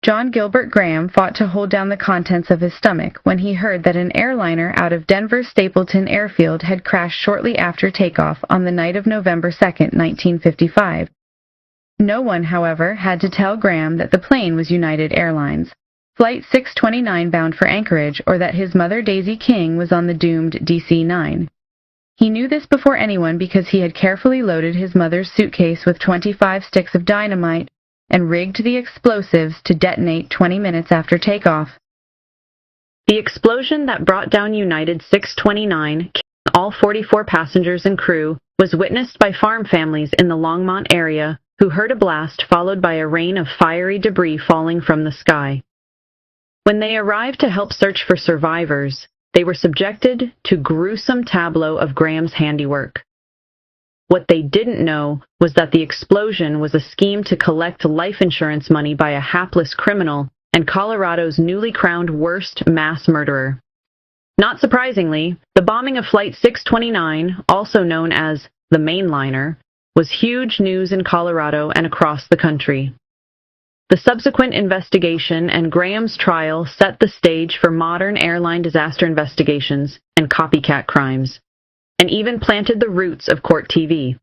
John Gilbert Graham fought to hold down the contents of his stomach when he heard that an airliner out of Denver's Stapleton Airfield had crashed shortly after takeoff on the night of November 2, 1955. No one, however, had to tell Graham that the plane was United Airlines, Flight 629 bound for Anchorage, or that his mother Daisy King was on the doomed DC-9. He knew this before anyone because he had carefully loaded his mother's suitcase with 25 sticks of dynamite and rigged the explosives to detonate 20 minutes after takeoff. The explosion that brought down United 629, killing all 44 passengers and crew, was witnessed by farm families in the Longmont area who heard a blast followed by a rain of fiery debris falling from the sky. When they arrived to help search for survivors, they were subjected to gruesome tableau of Graham's handiwork. What they didn't know was that the explosion was a scheme to collect life insurance money by a hapless criminal and Colorado's newly crowned worst mass murderer. Not surprisingly, the bombing of Flight 629, also known as the Mainliner, was huge news in Colorado and across the country. The subsequent investigation and Graham's trial set the stage for modern airline disaster investigations and copycat crimes, and even planted the roots of court TV.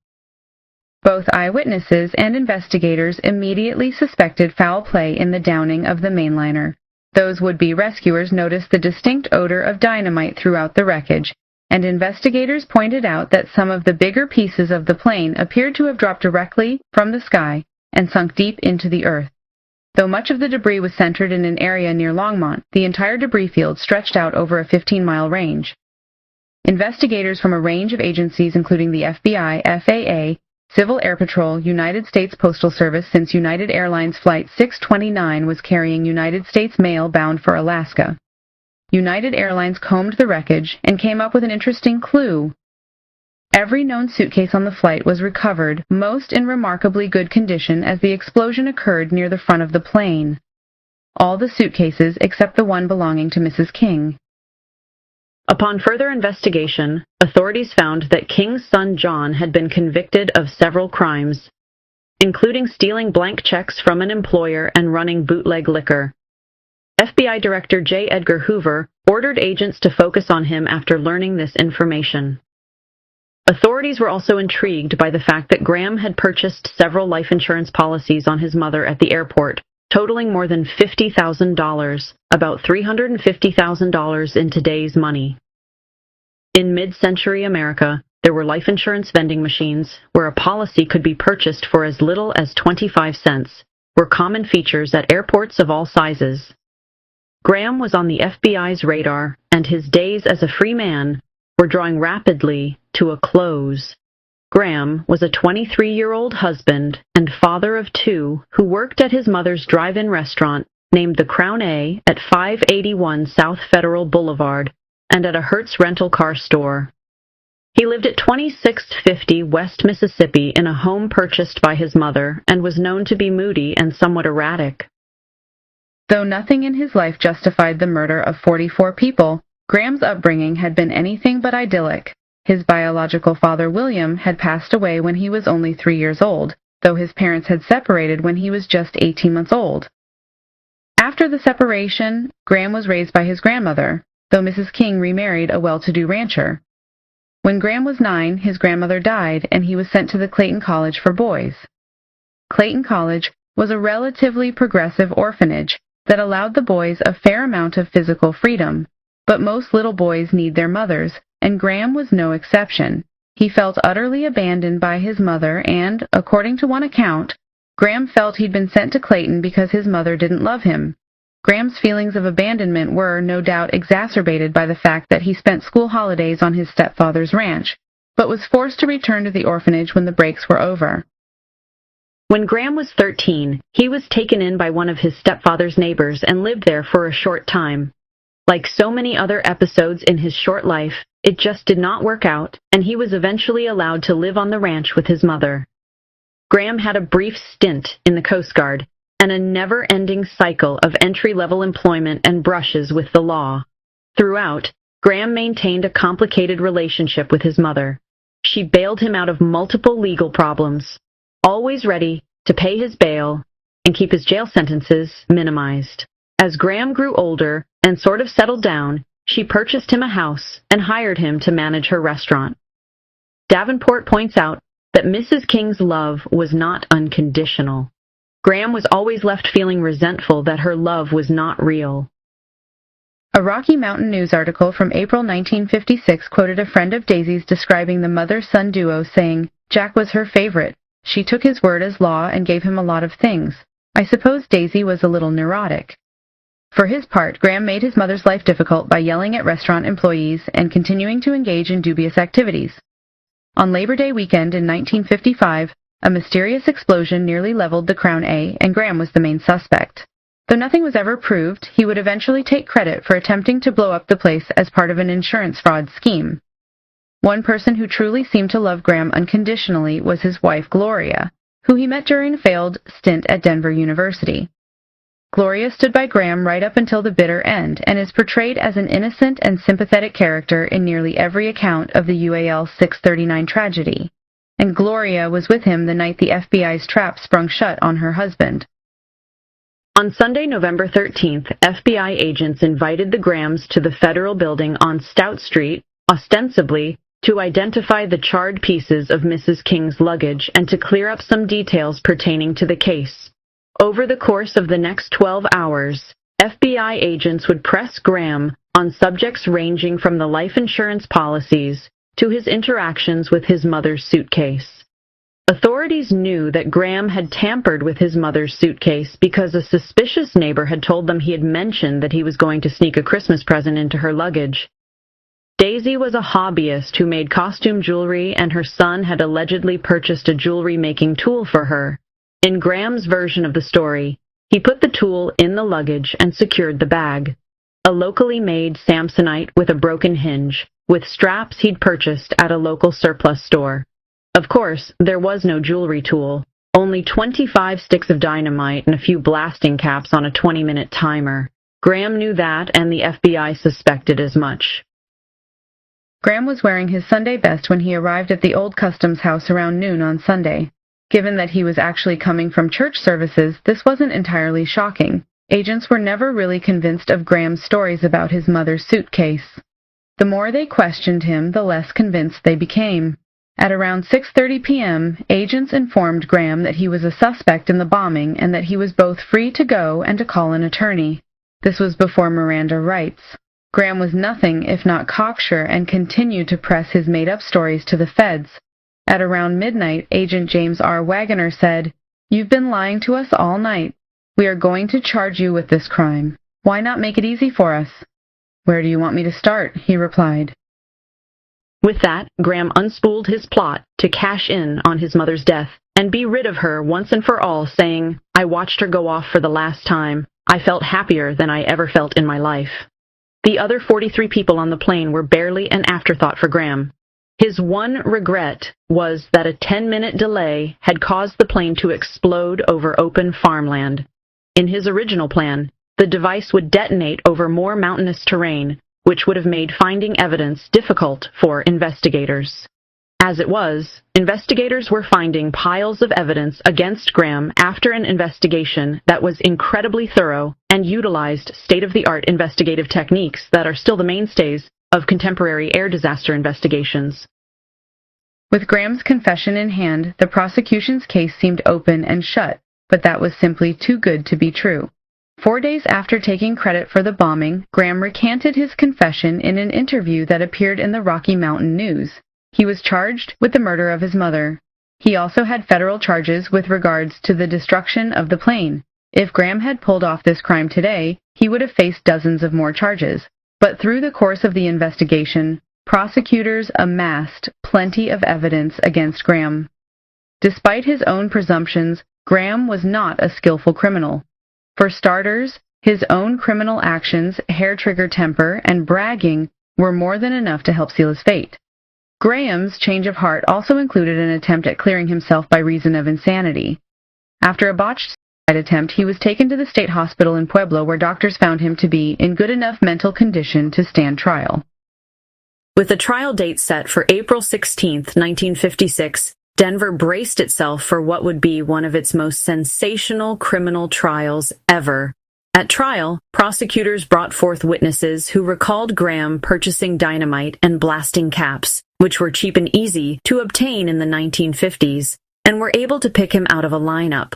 Both eyewitnesses and investigators immediately suspected foul play in the downing of the Mainliner. Those would-be rescuers noticed the distinct odor of dynamite throughout the wreckage, and investigators pointed out that some of the bigger pieces of the plane appeared to have dropped directly from the sky and sunk deep into the earth. Though much of the debris was centered in an area near Longmont, the entire debris field stretched out over a 15-mile range. Investigators from a range of agencies including the FBI, FAA, Civil Air Patrol, United States Postal Service, since United Airlines Flight 629 was carrying United States mail bound for Alaska. United Airlines combed the wreckage and came up with an interesting clue. Every known suitcase on the flight was recovered, most in remarkably good condition as the explosion occurred near the front of the plane. All the suitcases except the one belonging to Mrs. King. Upon further investigation, authorities found that King's son John had been convicted of several crimes, including stealing blank checks from an employer and running bootleg liquor. FBI Director J. Edgar Hoover ordered agents to focus on him after learning this information. Authorities were also intrigued by the fact that Graham had purchased several life insurance policies on his mother at the airport, totaling more than $50,000, about $350,000 in today's money. In mid-century America, there were life insurance vending machines where a policy could be purchased for as little as 25 cents, were common features at airports of all sizes. Graham was on the FBI's radar, and his days as a free man were drawing rapidly to a close. Graham was a 23-year-old husband and father of two who worked at his mother's drive-in restaurant named the Crown A at 581 South Federal Boulevard and at a Hertz rental car store. He lived at 2650 West Mississippi in a home purchased by his mother and was known to be moody and somewhat erratic. Though nothing in his life justified the murder of 44 people, Graham's upbringing had been anything but idyllic. His biological father, William, had passed away when he was only 3 years old, though his parents had separated when he was just 18 months old. After the separation, Graham was raised by his grandmother, though Mrs. King remarried a well-to-do rancher. When Graham was 9, his grandmother died, and he was sent to the Clayton College for boys. Clayton College was a relatively progressive orphanage that allowed the boys a fair amount of physical freedom, but most little boys need their mothers, and Graham was no exception. He felt utterly abandoned by his mother and, according to one account, Graham felt he'd been sent to Clayton because his mother didn't love him. Graham's feelings of abandonment were, no doubt, exacerbated by the fact that he spent school holidays on his stepfather's ranch, but was forced to return to the orphanage when the breaks were over. When Graham was 13, he was taken in by one of his stepfather's neighbors and lived there for a short time. Like so many other episodes in his short life, it just did not work out, and he was eventually allowed to live on the ranch with his mother. Graham had a brief stint in the Coast Guard, and a never-ending cycle of entry-level employment and brushes with the law. Throughout, Graham maintained a complicated relationship with his mother. She bailed him out of multiple legal problems, always ready to pay his bail and keep his jail sentences minimized. As Graham grew older and sort of settled down, she purchased him a house and hired him to manage her restaurant. Davenport points out that Mrs. King's love was not unconditional. Graham was always left feeling resentful that her love was not real. A Rocky Mountain News article from April 1956 quoted a friend of Daisy's describing the mother-son duo saying, "Jack was her favorite. She took his word as law and gave him a lot of things. I suppose Daisy was a little neurotic." For his part, Graham made his mother's life difficult by yelling at restaurant employees and continuing to engage in dubious activities. On Labor Day weekend in 1955, a mysterious explosion nearly leveled the Crown A, and Graham was the main suspect. Though nothing was ever proved, he would eventually take credit for attempting to blow up the place as part of an insurance fraud scheme. One person who truly seemed to love Graham unconditionally was his wife Gloria, who he met during a failed stint at Denver University. Gloria stood by Graham right up until the bitter end and is portrayed as an innocent and sympathetic character in nearly every account of the UAL 639 tragedy. And Gloria was with him the night the FBI's trap sprung shut on her husband. On Sunday, November 13th, FBI agents invited the Grahams to the federal building on Stout Street, ostensibly to identify the charred pieces of Mrs. King's luggage and to clear up some details pertaining to the case. Over the course of the next 12 hours, FBI agents would press Graham on subjects ranging from the life insurance policies to his interactions with his mother's suitcase. Authorities knew that Graham had tampered with his mother's suitcase because a suspicious neighbor had told them he had mentioned that he was going to sneak a Christmas present into her luggage. Daisy was a hobbyist who made costume jewelry, and her son had allegedly purchased a jewelry-making tool for her. In Graham's version of the story, he put the tool in the luggage and secured the bag, a locally made Samsonite with a broken hinge, with straps he'd purchased at a local surplus store. Of course, there was no jewelry tool, only 25 sticks of dynamite and a few blasting caps on a 20-minute timer. Graham knew that, and the FBI suspected as much. Graham was wearing his Sunday best when he arrived at the old customs house around noon on Sunday. Given that he was actually coming from church services, this wasn't entirely shocking. Agents were never really convinced of Graham's stories about his mother's suitcase. The more they questioned him, the less convinced they became. At around 6:30 p.m., agents informed Graham that he was a suspect in the bombing and that he was both free to go and to call an attorney. This was before Miranda rights. Graham was nothing if not cocksure and continued to press his made-up stories to the feds. At around midnight, Agent James R. Wagoner said, "You've been lying to us all night. We are going to charge you with this crime. Why not make it easy for us?" "Where do you want me to start?" he replied. With that, Graham unspooled his plot to cash in on his mother's death and be rid of her once and for all, saying, "I watched her go off for the last time. I felt happier than I ever felt in my life." The other 43 people on the plane were barely an afterthought for Graham. His one regret was that a 10-minute delay had caused the plane to explode over open farmland. In his original plan, the device would detonate over more mountainous terrain, which would have made finding evidence difficult for investigators. As it was, investigators were finding piles of evidence against Graham after an investigation that was incredibly thorough and utilized state-of-the-art investigative techniques that are still the mainstays of contemporary air disaster investigations. With Graham's confession in hand, the prosecution's case seemed open and shut, but that was simply too good to be true. 4 days after taking credit for the bombing, Graham recanted his confession in an interview that appeared in the Rocky Mountain News. He was charged with the murder of his mother. He also had federal charges with regards to the destruction of the plane. If Graham had pulled off this crime today, he would have faced dozens of more charges. But through the course of the investigation, prosecutors amassed plenty of evidence against Graham. Despite his own presumptions, Graham was not a skillful criminal. For starters, his own criminal actions, hair-trigger temper, and bragging were more than enough to help seal his fate. Graham's change of heart also included an attempt at clearing himself by reason of insanity. After a botched suicide attempt, he was taken to the state hospital in Pueblo, where doctors found him to be in good enough mental condition to stand trial. With a trial date set for April 16, 1956, Denver braced itself for what would be one of its most sensational criminal trials ever. At trial, prosecutors brought forth witnesses who recalled Graham purchasing dynamite and blasting caps, which were cheap and easy to obtain in the 1950s, and were able to pick him out of a lineup.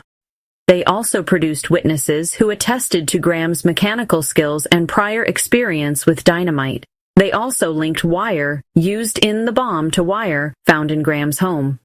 They also produced witnesses who attested to Graham's mechanical skills and prior experience with dynamite. They also linked wire used in the bomb to wire found in Graham's home.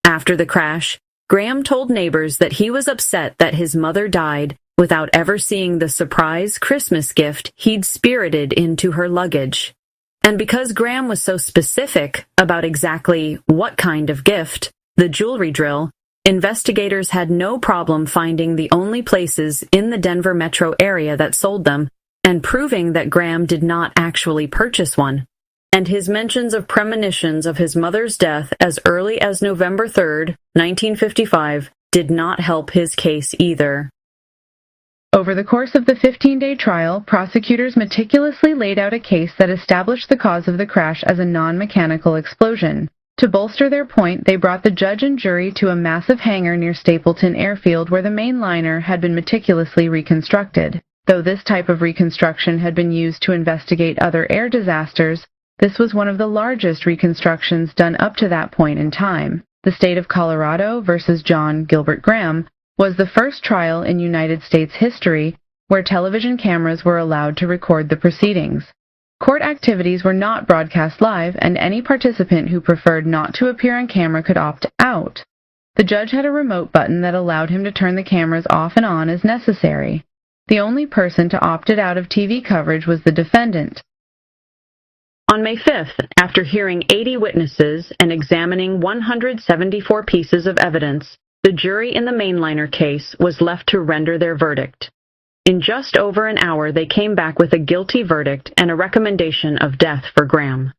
After the crash, Graham told neighbors that he was upset that his mother died without ever seeing the surprise Christmas gift he'd spirited into her luggage. And because Graham was so specific about exactly what kind of gift, the jewelry drill, investigators had no problem finding the only places in the Denver metro area that sold them and proving that Graham did not actually purchase one. And his mentions of premonitions of his mother's death as early as November 3, 1955, did not help his case either. Over the course of the 15-day trial, prosecutors meticulously laid out a case that established the cause of the crash as a non-mechanical explosion. To bolster their point, they brought the judge and jury to a massive hangar near Stapleton Airfield where the main liner had been meticulously reconstructed. Though this type of reconstruction had been used to investigate other air disasters, this was one of the largest reconstructions done up to that point in time. The state of Colorado versus John Gilbert Graham was the first trial in United States history where television cameras were allowed to record the proceedings. Court activities were not broadcast live, and any participant who preferred not to appear on camera could opt out. The judge had a remote button that allowed him to turn the cameras off and on as necessary. The only person to opt out of TV coverage was the defendant. On May 5th, after hearing 80 witnesses and examining 174 pieces of evidence, the jury in the mainliner case was left to render their verdict. In just over an hour, they came back with a guilty verdict and a recommendation of death for Graham.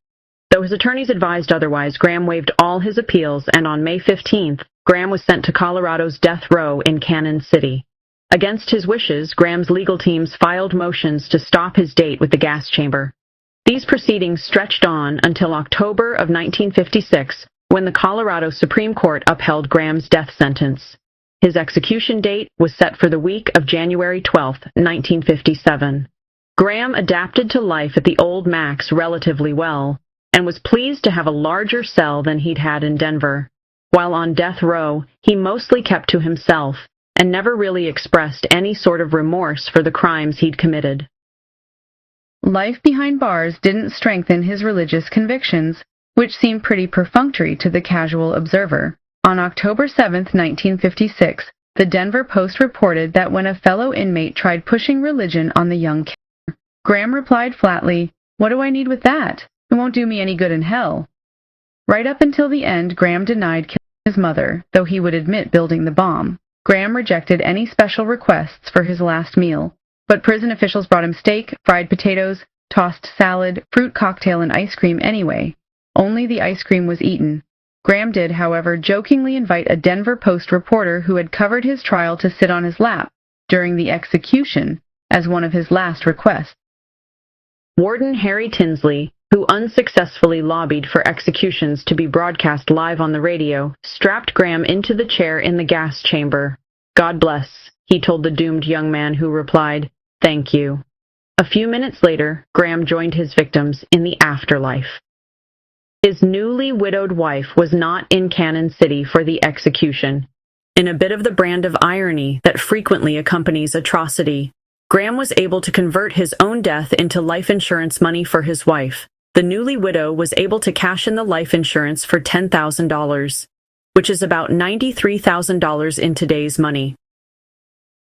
Though his attorneys advised otherwise, Graham waived all his appeals, and on May 15th, Graham was sent to Colorado's death row in Cannon City. Against his wishes, Graham's legal teams filed motions to stop his date with the gas chamber. These proceedings stretched on until October of 1956, when the Colorado Supreme Court upheld Graham's death sentence. His execution date was set for the week of January 12, 1957. Graham adapted to life at the old Max relatively well, and was pleased to have a larger cell than he'd had in Denver. While on death row, he mostly kept to himself, and never really expressed any sort of remorse for the crimes he'd committed. Life behind bars didn't strengthen his religious convictions, which seemed pretty perfunctory to the casual observer. On October 7, 1956, the Denver Post reported that when a fellow inmate tried pushing religion on the young killer, Graham replied flatly, "What do I need with that? It won't do me any good in hell." Right up until the end, Graham denied killing his mother, though he would admit building the bomb. Graham rejected any special requests for his last meal, but prison officials brought him steak, fried potatoes, tossed salad, fruit cocktail, and ice cream anyway. Only the ice cream was eaten. Graham did, however, jokingly invite a Denver Post reporter who had covered his trial to sit on his lap during the execution as one of his last requests. Warden Harry Tinsley, who unsuccessfully lobbied for executions to be broadcast live on the radio, strapped Graham into the chair in the gas chamber. "God bless," he told the doomed young man, who replied, "Thank you." A few minutes later, Graham joined his victims in the afterlife. His newly widowed wife was not in Cannon City for the execution. In a bit of the brand of irony that frequently accompanies atrocity, Graham was able to convert his own death into life insurance money for his wife. The newly widow was able to cash in the life insurance for $10,000, which is about $93,000 in today's money.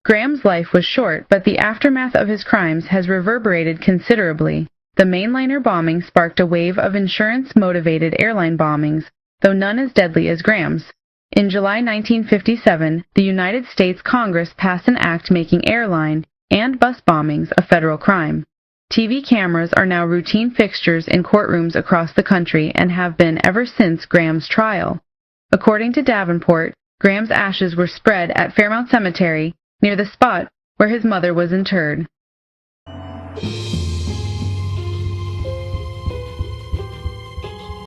Graham's life was short, but the aftermath of his crimes has reverberated considerably. The mainliner bombing sparked a wave of insurance-motivated airline bombings, though none as deadly as Graham's. In July 1957, the United States Congress passed an act making airline and bus bombings a federal crime. TV cameras are now routine fixtures in courtrooms across the country and have been ever since Graham's trial. According to Davenport, Graham's ashes were spread at Fairmount Cemetery, near the spot where his mother was interred.